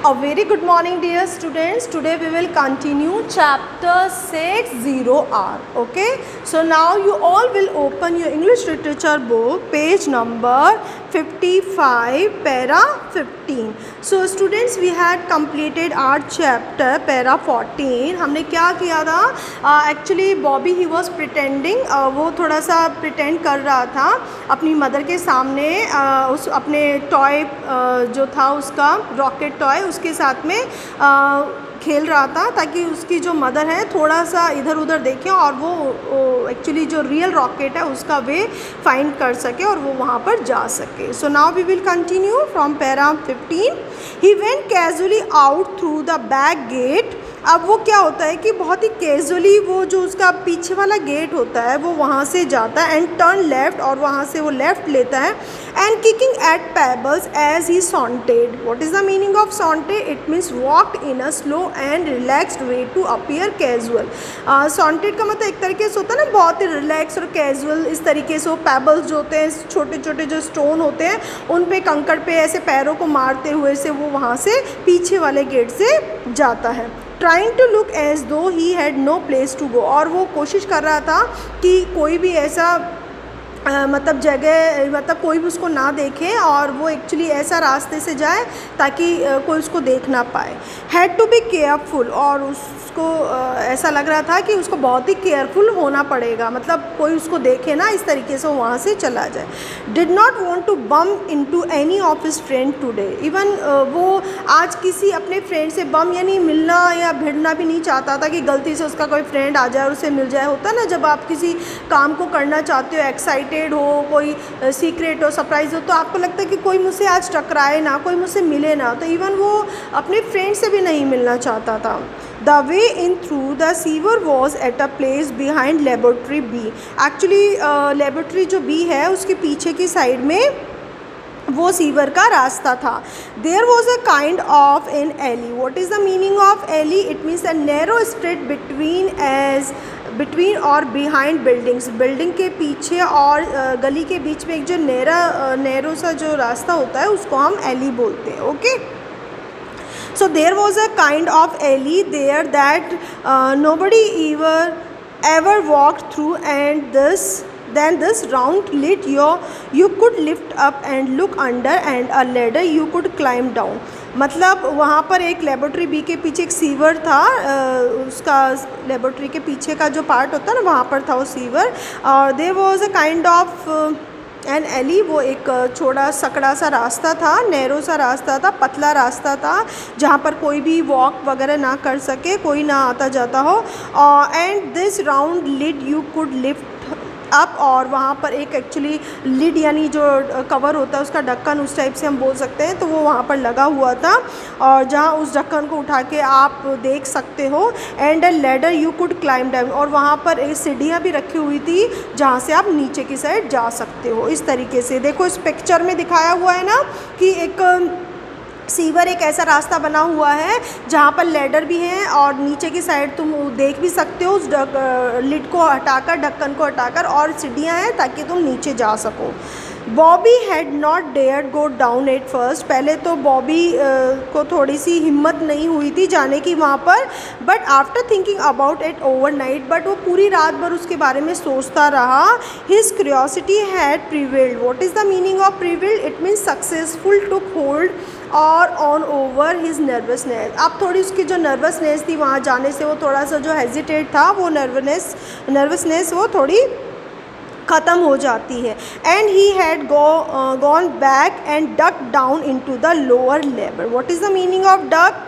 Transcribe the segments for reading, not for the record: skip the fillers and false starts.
A very good morning dear students. Today we will continue chapter 6 0R. Okay, so now you all will open your English literature book, page number 55, para 15. So students, we had completed our chapter para 14. हमने क्या किया था? Actually Bobby he was pretending, वो थोड़ा सा pretend कर रहा था अपनी मदर के सामने, उस अपने टॉय जो था उसका रॉकेट टॉय उसके साथ में खेल रहा था ताकि उसकी जो मदर है थोड़ा सा इधर उधर देखे और वो एक्चुअली जो रियल रॉकेट है उसका वे फाइंड कर सके और वो वहाँ पर जा सके. So now we will continue from para 15. He went casually out through the back gate. अब वो क्या होता है कि बहुत ही कैजुअली वो जो उसका पीछे वाला गेट होता है वो वहाँ से जाता है एंड टर्न लेफ्ट और वहाँ से वो लेफ़्ट लेता है and kicking at pebbles as he sauntered. What is the meaning of sauntered? It means walked in a slow and relaxed way to appear casual. Sauntered का मतलब एक तरीके से होता है ना बहुत ही रिलैक्स और कैजुअल. इस तरीके से वो पेबल्स जो होते हैं छोटे छोटे जो स्टोन होते हैं उन पे कंकड़ पे ऐसे पैरों को मारते हुए से वो वहाँ से पीछे वाले गेट से जाता है. Trying to look as though he had no place to go. और वो कोशिश कर रहा था कि कोई भी ऐसा मतलब जगह मतलब कोई भी उसको ना देखे और वो एक्चुअली ऐसा रास्ते से जाए ताकि कोई उसको देख ना पाए. Had to be careful. और उसको ऐसा लग रहा था कि उसको बहुत ही केयरफुल होना पड़ेगा, मतलब कोई उसको देखे ना इस तरीके से वो वहाँ से चला जाए. Did not want to bump into any of his friend today. Even वो आज किसी अपने फ्रेंड से बम यानी मिलना या भिड़ना भी नहीं चाहता था कि गलती से उसका कोई फ्रेंड आ जाए और उसे मिल जाए. होता ना जब आप किसी काम को करना चाहते हो, एक्साइटेड हो, कोई सीक्रेट हो, सरप्राइज हो, तो आपको लगता है कि कोई मुझसे आज टकराए ना, कोई मुझसे मिले ना. तो इवन वो अपने फ्रेंड से भी नहीं मिलना चाहता था. The way in through the sewer was at a place behind laboratory B. Actually laboratory जो B है उसके पीछे की साइड में वो सीवर का रास्ता था. There was a kind of an alley. What is the meaning of alley? It means a narrow street between और behind buildings. बिल्डिंग के पीछे और गली के बीच में एक जो नैरो सा जो रास्ता होता है उसको हम alley बोलते हैं. Okay. So there was a kind of alley there that nobody ever walked through, and then this round lid you could lift up and look under, and a ladder you could climb down. मतलब वहाँ पर एक laboratory B के पीछे एक sewer था, उसका laboratory के पीछे का जो पार्ट होता है ना वहाँ पर था वो सीवर. और there was a kind of an alley. वो एक छोटा सकड़ा सा रास्ता था, नैरो सा रास्ता था, पतला रास्ता था जहाँ पर कोई भी वॉक वगैरह ना कर सके, कोई ना आता जाता हो. And this round lid you could lift up. और वहाँ पर एक एक्चुअली लिड यानी जो कवर होता है उसका ढक्कन उस टाइप से हम बोल सकते हैं, तो वो वहाँ पर लगा हुआ था और जहाँ उस ढक्कन को उठा के आप देख सकते हो. And a ladder you could climb down. और वहाँ पर एक सीढ़ियाँ भी रखी हुई थी जहाँ से आप नीचे की साइड जा सकते हो. इस तरीके से देखो इस पिक्चर में दिखाया हुआ है ना कि एक सीवर एक ऐसा रास्ता बना हुआ है जहाँ पर लैडर भी हैं और नीचे की साइड तुम देख भी सकते हो उस लिड को हटाकर, ढक्कन को हटाकर, और सीढ़ियाँ हैं ताकि तुम नीचे जा सको. Bobby had not dared go down at first. पहले तो बॉबी को थोड़ी सी हिम्मत नहीं हुई थी जाने की वहाँ पर. But after thinking about it overnight, but वो पूरी रात भर उसके बारे में सोचता रहा. His curiosity had prevailed. What is the meaning of prevailed? It means successful took hold और ऑन ओवर हिज नर्वसनेस. अब थोड़ी उसकी जो नर्वसनेस थी वहाँ जाने से, वो थोड़ा सा जो हेजिटेट था, वो नर्वसनेस वो थोड़ी ख़त्म हो जाती है. And he had gone back and duck down into the lower level. What is the meaning of duck?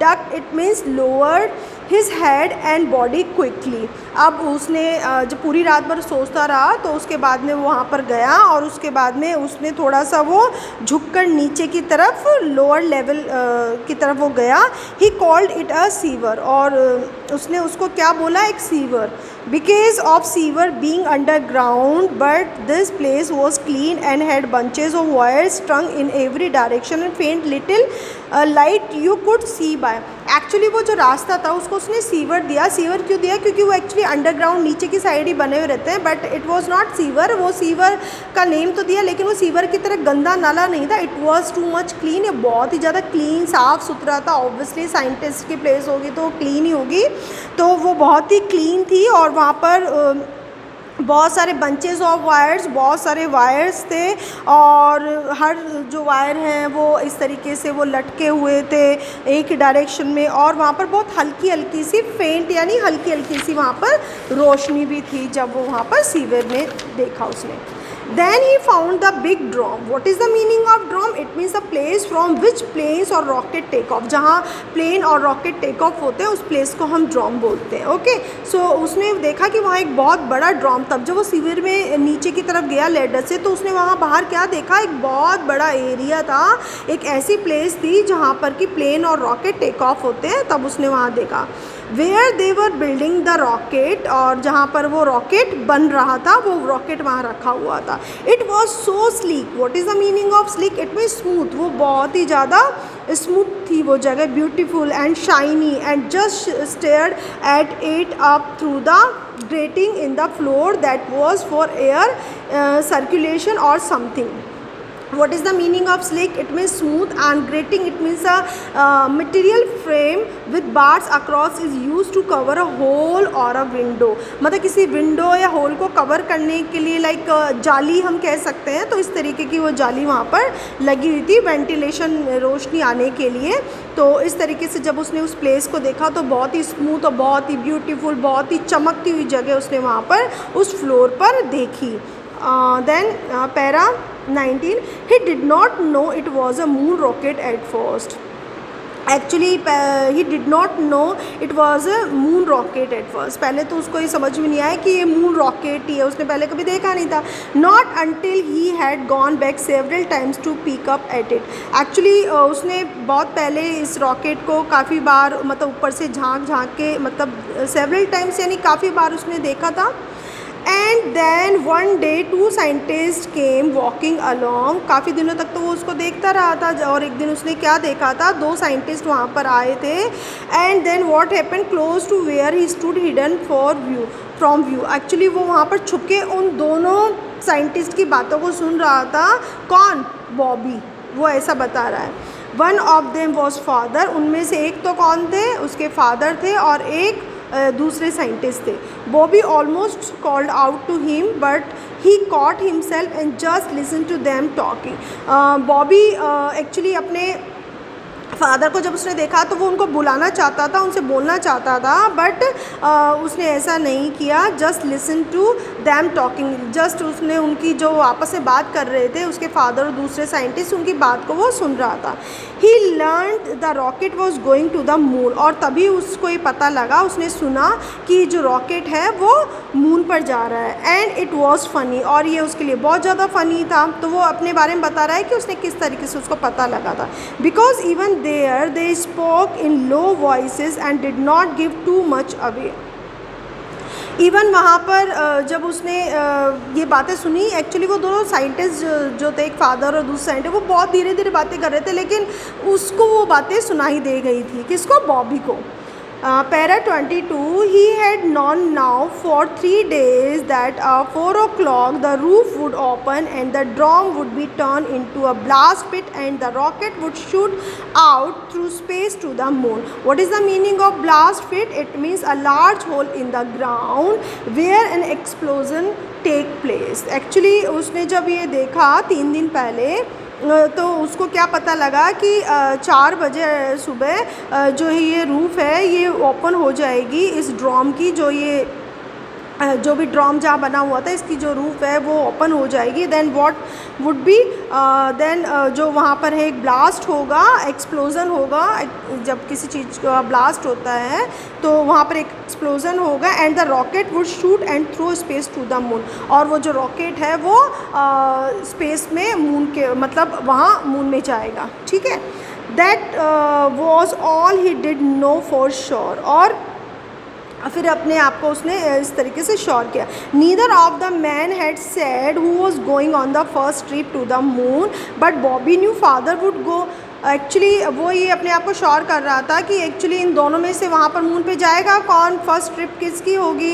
Duck it means lower his head and body quickly. अब उसने जब पूरी रात भर सोचता रहा तो उसके बाद में वो वहाँ पर गया और उसके बाद में उसने थोड़ा सा वो झुककर नीचे की तरफ लोअर लेवल की तरफ वो गया. He called it a sewer. और उसने उसको क्या बोला? एक sewer. Because of sewer being underground, but this place was clean and had bunches of wires strung in every direction and faint little light you could see by. Actually वो जो रास्ता था उसको उसने सीवर दिया। सीवर क्यों दिया? क्योंकि वो एक्चुअली अंडरग्राउंड नीचे की साइड ही बने हुए रहते हैं, but it was not sewer. वो सीवर का नेम तो दिया लेकिन वो सीवर की तरह गंदा नाला नहीं था। It was too much clean, ये बहुत ही ज़्यादा क्लीन साफ़ सुथरा था। ऑब्वियसली साइंटिस्ट की प्लेस होगी तो क्लीन ही होगी, तो वो बहुत ही क्लीन थी। और वहाँ पर बहुत सारे बंचेस ऑफ वायर्स, बहुत सारे वायर्स थे, और हर जो वायर हैं वो इस तरीके से वो लटके हुए थे एक डायरेक्शन में। और वहाँ पर बहुत हल्की हल्की सी फेंट यानी हल्की हल्की सी वहाँ पर रोशनी भी थी जब वो वहाँ पर सीवर में देखा उसने। Then he found the big drum. What is the meaning of drum? It means a place from which planes or rocket take off. जहाँ प्लेन और रॉकेट टेक ऑफ होते हैं उस प्लेस को हम ड्रॉम बोलते हैं। ओके, सो उसने देखा कि वहाँ एक बहुत बड़ा ड्रॉम, तब जब वो सीवर में नीचे की तरफ गया लेडर से, तो उसने वहाँ बाहर क्या देखा? एक बहुत बड़ा एरिया था, एक ऐसी प्लेस थी जहाँ पर कि प्लेन और रॉकेट टेक ऑफ होते हैं, तब उसने वहाँ देखा। Where they were building the rocket, और जहाँ पर वो रॉकेट बन रहा था वो रॉकेट वहाँ रखा हुआ था। It was so sleek. What is the meaning of sleek? It mean smooth. वो बहुत ही ज़्यादा स्मूथ थी वो जगह, beautiful and shiny, and just stared at it up through the grating in the floor that was for air circulation और something. What is the meaning of slick? It means smooth, and grating, it means a material frame with bars across is used to cover a hole or a window. मतलब किसी window या whole को cover करने के लिए like जाली हम कह सकते हैं, तो इस तरीके की वो जाली वहाँ पर लगी हुई थी वेंटिलेशन, रोशनी आने के लिए। तो इस तरीके से जब उसने उस प्लेस को देखा तो बहुत ही स्मूथ और बहुत ही ब्यूटीफुल, बहुत ही चमकती हुई जगह उसने वहाँ पर उस फ्लोर पर देखी। Then para 19, he did not know it was a moon rocket at first. Actually he did not know it was a moon rocket at first. पहले तो उसको ये समझ में नहीं आया कि ये मून रॉकेट ही है, उसने पहले कभी देखा नहीं था। Not until he had gone back several times to pick up at it. Actually उसने बहुत पहले इस रॉकेट को काफ़ी बार मतलब ऊपर से झांक के मतलब several times यानी काफ़ी बार उसने देखा था। And then one day two scientist came walking along. काफ़ी दिनों तक तो वो उसको देखता रहा था, और एक दिन उसने क्या देखा था? दो साइंटिस्ट वहाँ पर आए थे। And then what happen? Close to where he stood hidden from view. Actually वो वहाँ पर छुप के उन दोनों साइंटिस्ट की बातों को सुन रहा था। कौन? बॉबी। वो ऐसा बता रहा है। One of them was father. उनमें से एक तो कौन थे? उसके फादर थे, और एक दूसरे साइंटिस्ट थे। Bobby almost called out to him but he caught himself and just listen to them talking. Bobby actually अपने फादर को जब उसने देखा तो वो उनको बुलाना चाहता था, उनसे बोलना चाहता था, बट उसने ऐसा नहीं किया। Just listen to them talking, just उसने उनकी जो आपस में बात कर रहे थे उसके फादर और दूसरे साइंटिस्ट, उनकी बात को वो सुन रहा था। He learn the rocket was going to the moon, और तभी उसको ये पता लगा, उसने सुना कि जो रॉकेट है वो मून पर जा रहा है। एंड इट वॉज फ़नी, और ये उसके लिए बहुत ज़्यादा फ़नी था। तो वो अपने बारे में बता रहा है कि उसने किस तरीके से उसको पता लगा था। Because even there they spoke in low voices and did not give too much away. Even वहाँ पर जब उसने ये बातें सुनी, एक्चुअली वो दोनों साइंटिस्ट जो थे, एक फादर और दूसरा साइंटिस्ट, वो बहुत धीरे धीरे बातें कर रहे थे, लेकिन उसको वो बातें सुनाई दे गई थी। किसको? बॉबी को। Para 22, he had known now for 3 days that 4 o'clock the roof would open and the drum would be turned into a blast pit and the rocket would shoot out through space to the moon. What is the meaning of blast pit? It means a large hole in the ground where an explosion take place. Actually उसने जब ये देखा 3 दिन पहले, तो उसको क्या पता लगा कि 4 बजे सुबह जो ये रूफ़ है ये ओपन हो जाएगी इस ड्रम की, जो भी ड्रम जहाँ बना हुआ था इसकी जो रूफ़ है वो ओपन हो जाएगी। Then what would be then जो वहाँ पर है एक ब्लास्ट होगा, एक्सप्लोज़न होगा। जब किसी चीज़ का ब्लास्ट होता है तो वहाँ पर एक एक्सप्लोज़न होगा। And the rocket would shoot and through space to the moon, और वो जो रॉकेट है वो स्पेस में मून के मतलब वहाँ मून में जाएगा। ठीक है, that was all he did know for sure. और फिर अपने आप को उसने इस तरीके से श्योर किया। Neither of the man had said who was going on the first trip to the moon but Bobby knew father would go. Actually वो ये अपने आप को श्योर कर रहा था कि एक्चुअली इन दोनों में से वहाँ पर मून पे जाएगा कौन, फर्स्ट ट्रिप किसकी होगी।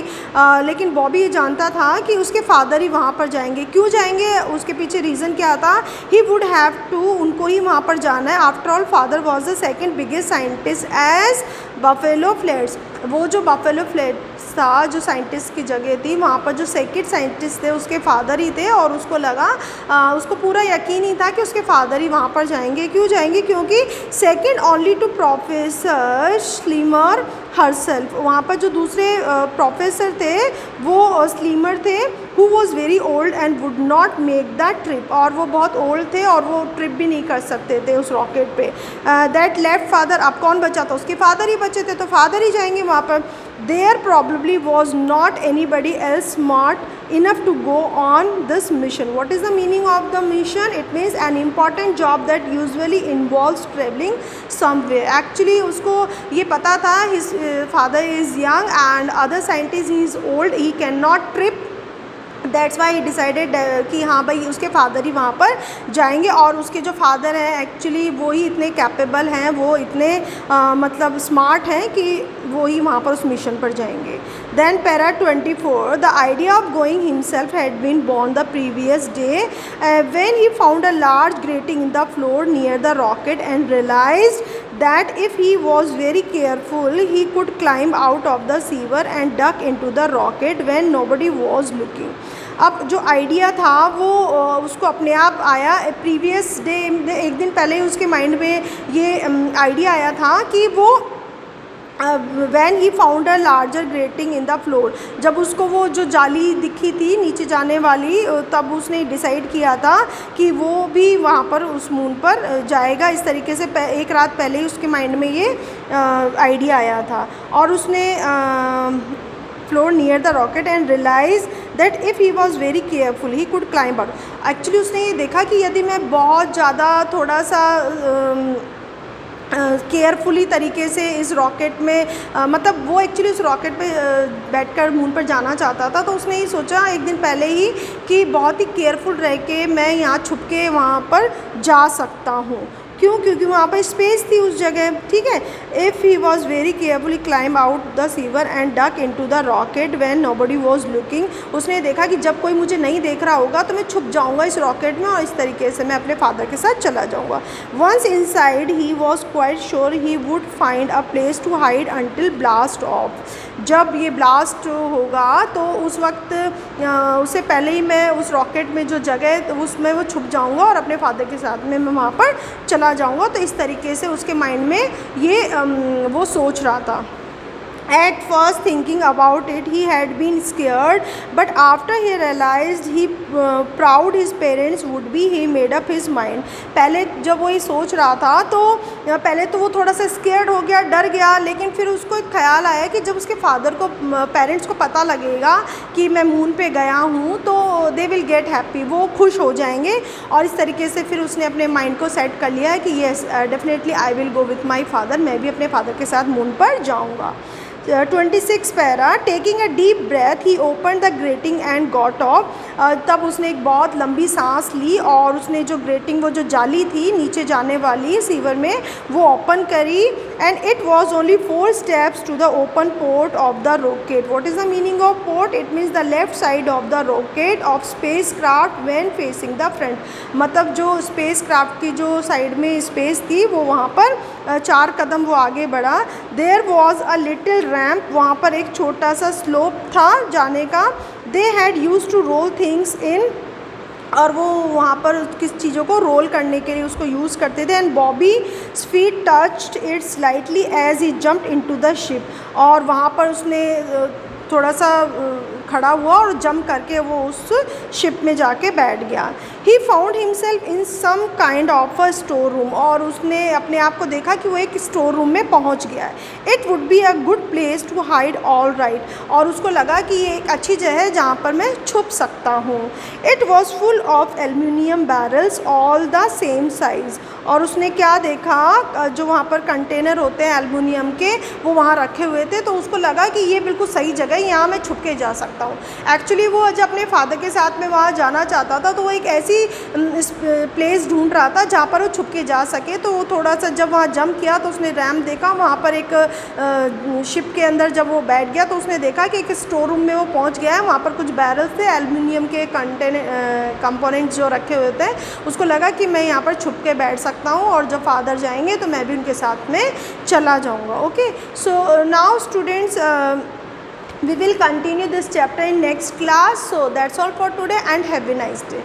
लेकिन बॉबी ये जानता था कि उसके फादर ही वहाँ पर जाएंगे। क्यों जाएंगे, उसके पीछे रीज़न क्या था, ही वुड हैव टू, उनको ही वहाँ पर जाना है। After all father was the second biggest scientist at Buffalo Flats. वो जो बफेलो फ्लैट्स था, जो साइंटिस्ट की जगह थी, वहाँ पर जो सेकेंड साइंटिस्ट थे उसके फादर ही थे, और उसको लगा उसको पूरा यकीन ही था कि उसके फादर ही वहाँ पर जाएंगे। क्यों जाएंगे, क्योंकि second only to professor Slimmer herself. वहाँ पर जो दूसरे प्रोफेसर थे वो स्लीमर थे, who was very old and would not make the trip, और वो बहुत ओल्ड थे और वो ट्रिप भी नहीं कर सकते थे उस रॉकेट पे। दैट लेफ्ट फादर, अब कौन बचा था, उसके फादर ही बचे थे, तो फादर ही जाएंगे वहाँ पर। There probably was not anybody else smart enough to go on this mission. What is the meaning of the mission? It means an important job that usually involves traveling somewhere. Actually उसको ये पता था his father is young and other scientist he is old, he cannot trip. That's why decided कि हाँ भाई उसके father ही वहाँ पर जाएंगे, और उसके जो फादर हैं एक्चुअली वो ही इतने कैपेबल हैं, वो इतने मतलब स्मार्ट हैं कि वो ही वहाँ पर उस मिशन पर जाएंगे। Then para 24, the idea of going himself had been born the previous day when he found a large grating in the floor near the rocket and realised that if he was very careful he could climb out of the sewer and duck into the rocket when nobody was looking. अब जो idea था वो उसको अपने आप आया previous day, एक दिन पहले ही उसके माइंड में ये आइडिया आया था कि वो when he found a larger grating in the floor, जब उसको वो जो जाली दिखी थी नीचे जाने वाली, तब उसने डिसाइड किया था कि वो भी वहाँ पर उस मून पर जाएगा। इस तरीके से एक रात पहले ही उसके माइंड में ये आइडिया आया था, और उसने floor near the rocket and realise that if he was very careful he could climb out. Actually उसने ये देखा कि यदि मैं बहुत ज़्यादा थोड़ा सा केयरफुली तरीके से इस रॉकेट में मतलब वो एक्चुअली उस रॉकेट पे बैठकर मून पर जाना चाहता था, तो उसने ये सोचा एक दिन पहले ही कि बहुत ही केयरफुल रह के मैं यहाँ छुप के वहाँ पर जा सकता हूँ। क्यों, क्योंकि वहाँ पर स्पेस थी उस जगह, ठीक है। If he was very carefully climb out the sewer and duck into the rocket when nobody was looking. उसने देखा कि जब कोई मुझे नहीं देख रहा होगा तो मैं छुप जाऊँगा इस रॉकेट में, और इस तरीके से मैं अपने फादर के साथ चला जाऊँगा। Once inside he was quite sure he would find a place to hide until blast off. जब ये ब्लास्ट होगा तो उस वक्त उससे पहले ही मैं उस रॉकेट में जो जगह है उसमें वो छुप जाऊँगा और अपने फादर के साथ में मैं वहाँ पर चला जाऊँगा। तो इस तरीके से उसके माइंड में ये वो सोच रहा था। At first thinking about it he had been scared, but after he realized he proud his parents would be, he made up his mind. पहले जब वो ये सोच रहा था तो पहले तो वो थोड़ा सा स्केर्ड हो गया, डर गया, लेकिन फिर उसको एक ख्याल आया कि जब उसके फादर को पेरेंट्स को पता लगेगा कि मैं मून पे गया हूँ तो दे विल गेट हैप्पी, वो खुश हो जाएंगे। और इस तरीके से फिर उसने अपने माइंड को सेट कर लिया है कि yes definitely I will go with my father, मैं भी अपने फादर के साथ मून पर जाऊँगा। 26 para, taking a deep breath he open the grating and got off. तब उसने एक बहुत लंबी सांस ली और उसने जो ग्रेटिंग वो जो जाली थी नीचे जाने वाली सीवर में वो ओपन करी, and it was only 4 steps to the open port of the rocket. What is the meaning of port? It means the left side of the rocket of space craft when facing the front. मतलब जो space craft की जो side में space थी वो वहाँ पर 4 कदम वो आगे बढ़ा। There was a little ramp, वहाँ पर एक छोटा सा स्लोप था जाने का। They had used to roll things in, और वो वहाँ पर किस चीज़ों को रोल करने के लिए उसको यूज़ करते थे। And Bobby feet touched it slightly as he jumped into the ship, और वहाँ पर उसने थोड़ा सा खड़ा हुआ और जंप करके वो उस शिप में जाके बैठ गया। He found himself in some kind of a store room, और उसने अपने आप को देखा कि वो एक स्टोर रूम में पहुंच गया है। It would be a good place to hide all right, और उसको लगा कि ये एक अच्छी जगह है जहाँ पर मैं छुप सकता हूँ। It was full of aluminium barrels all the same size, और उसने क्या देखा, जो वहाँ पर कंटेनर होते हैं एल्युमिनियम के वो वहाँ रखे हुए थे, तो उसको लगा कि ये बिल्कुल सही जगह है, यहाँ मैं छुप के जा सकता हूँ। एक्चुअली वो जब अपने फादर के साथ में वहाँ जाना चाहता था तो वो एक ऐसी प्लेस ढूंढ रहा था जहाँ पर वो छुप के जा सके। तो वो थोड़ा सा जब वहाँ जंप किया तो उसने रैम देखा, वहाँ पर एक शिप के अंदर जब वो बैठ गया तो उसने देखा कि एक स्टोर रूम में वो पहुँच गया है। वहाँ पर कुछ बैरल्स थे एल्युमिनियम के कंपोनेंट्स जो रखे हुए थे। उसको लगा कि मैं यहाँ पर छुप के बैठ सकता हूँ और जब फादर जाएंगे तो मैं भी उनके साथ में चला जाऊँगा। Okay, so now students we will continue this chapter in next class. So that's all for today and have a nice day.